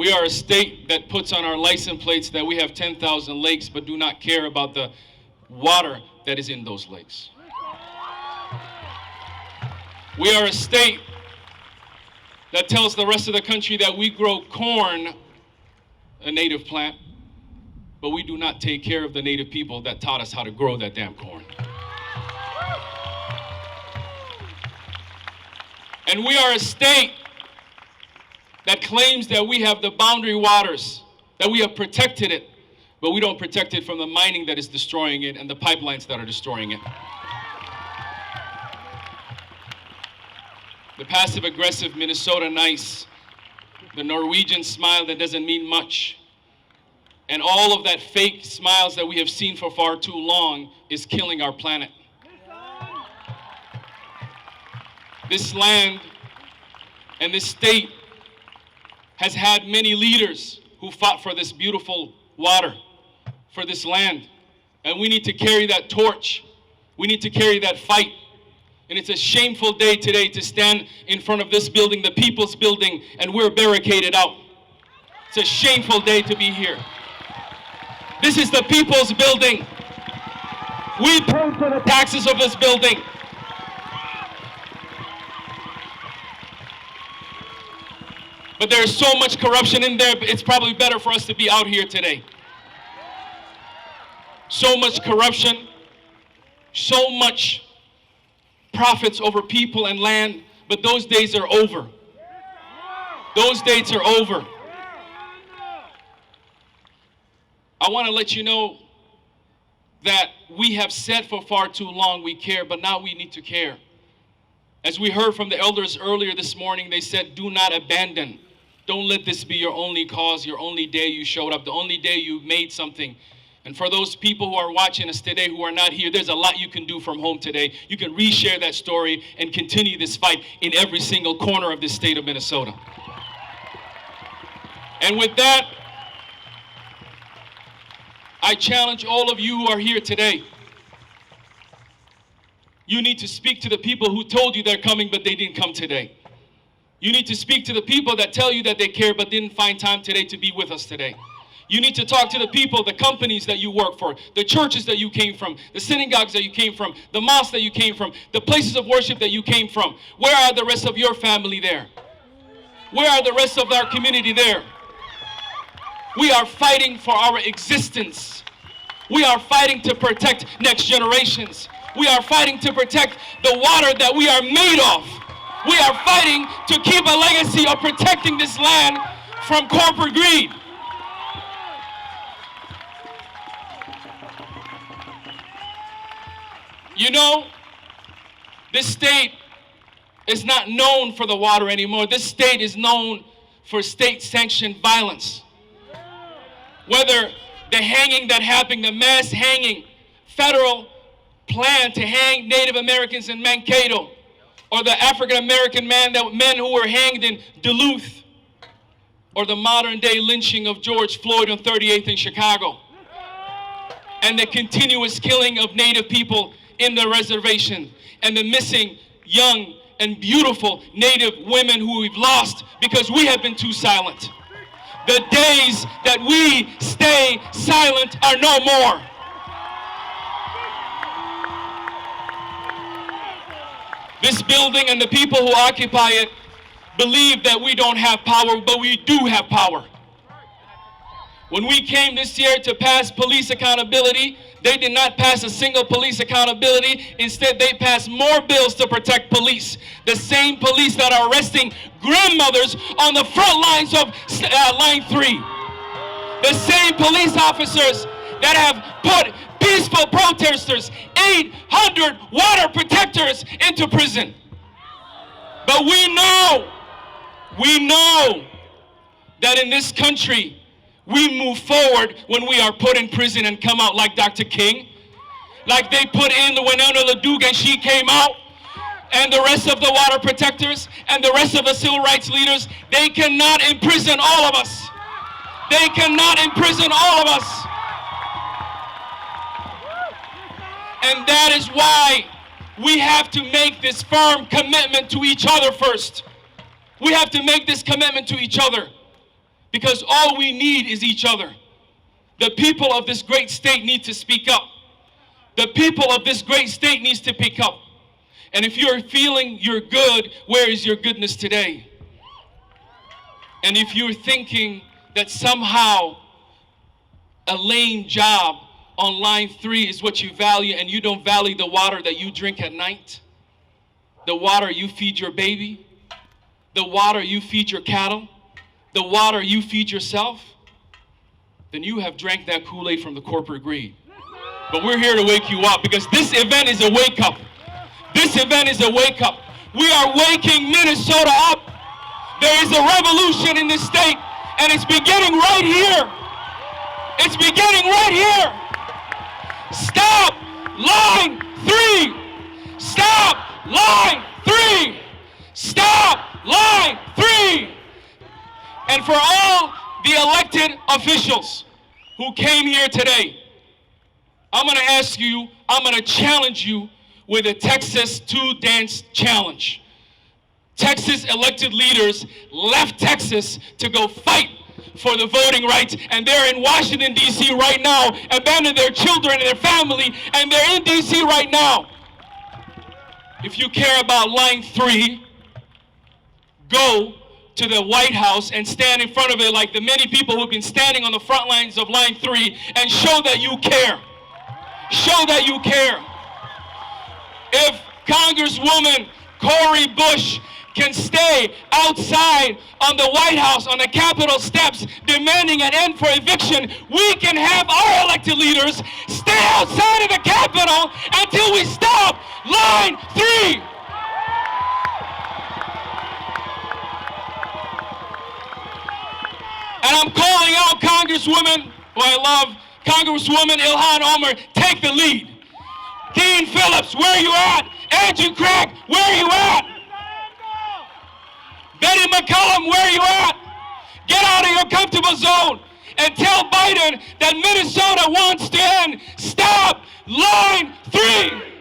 We are a state that puts on our license plates that we have 10,000 lakes, but do not care about the water that is in those lakes. We are a state that tells the rest of the country that we grow corn, a native plant, but we do not take care of the native people that taught us how to grow that damn corn. And we are a state that claims that we have the boundary waters, that we have protected it, but we don't protect it from the mining that is destroying it and the pipelines that are destroying it. The passive-aggressive Minnesota nice, the Norwegian smile that doesn't mean much, and all of that fake smiles that we have seen for far too long is killing our planet. This land and this state has had many leaders who fought for this beautiful water, for this land. And we need to carry that torch. We need to carry that fight. And it's a shameful day today to stand in front of this building, the People's Building, and we're barricaded out. It's a shameful day to be here. This is the People's Building. We pay for the taxes of this building. But there's so much corruption in there, it's probably better for us to be out here today. So much corruption, so much profits over people and land, but those days are over. Those days are over. I want to let you know that we have said for far too long we care, but now we need to care. As we heard from the elders earlier this morning, they said, do not abandon. Don't let this be your only cause, your only day you showed up, the only day you made something. And for those people who are watching us today who are not here, there's a lot you can do from home today. You can reshare that story and continue this fight in every single corner of this state of Minnesota. And with that, I challenge all of you who are here today. You need to speak to the people who told you they're coming, but they didn't come today. You need to speak to the people that tell you that they care, but didn't find time today to be with us today. You need to talk to the people, the companies that you work for, the churches that you came from, the synagogues that you came from, the mosques that you came from, the places of worship that you came from. Where are the rest of your family there? Where are the rest of our community there? We are fighting for our existence. We are fighting to protect next generations. We are fighting to protect the water that we are made of. We are fighting to keep a legacy of protecting this land from corporate greed. You know, this state is not known for the water anymore. This state is known for state-sanctioned violence. Whether the hanging that happened, the mass hanging, federal plan to hang Native Americans in Mankato, or the African-American men who were hanged in Duluth, or the modern-day lynching of George Floyd on 38th in Chicago, and the continuous killing of Native people in the reservation, and the missing young and beautiful Native women who we've lost because we have been too silent. The days that we stay silent are no more. This building and the people who occupy it believe that we don't have power, but we do have power. When we came this year to pass police accountability, they did not pass a single police accountability. Instead, they passed more bills to protect police. The same police that are arresting grandmothers on the front lines of Line 3. The same police officers that have put peaceful protesters, 800 water protectors, into prison. But we know that in this country, we move forward when we are put in prison and come out like Dr. King, like they put in the Winona LaDuke and she came out, and the rest of the water protectors and the rest of the civil rights leaders. They cannot imprison all of us. They cannot imprison all of us. And that is why we have to make this firm commitment to each other first. We have to make this commitment to each other. because all we need is each other. The people of this great state need to speak up. The people of this great state needs to pick up. And if you're feeling you're good, where is your goodness today? And if you're thinking that somehow a lame job on line 3 is what you value, and you don't value the water that you drink at night, the water you feed your baby, the water you feed your cattle, the water you feed yourself, then you have drank that Kool-Aid from the corporate greed. But we're here to wake you up, because this event is a wake-up. This event is a wake-up. We are waking Minnesota up. There is a revolution in this state, and it's beginning right here. It's beginning right here. Stop line 3. Stop line 3. Stop line 3. And for all the elected officials who came here today, I'm going to ask you, I'm going to challenge you with a Texas 2 dance challenge. Texas elected leaders left Texas to go fight for the voting rights, and they're in Washington, D.C. right now, abandoning their children and their family, and they're in D.C. right now. If you care about line 3, go to the White House and stand in front of it like the many people who've been standing on the front lines of line 3 and show that you care. Show that you care. If Congresswoman Cori Bush can stay outside on the White House, on the Capitol steps, demanding an end for eviction, we can have our elected leaders stay outside of the Capitol until we stop line 3. And I'm calling out Congresswoman, who I love, Congresswoman Ilhan Omar, take the lead. Dean Phillips, where you at? Andrew Craig, where you at? Betty McCollum, where you at? Get out of your comfortable zone and tell Biden that Minnesota wants to end. Stop line 3.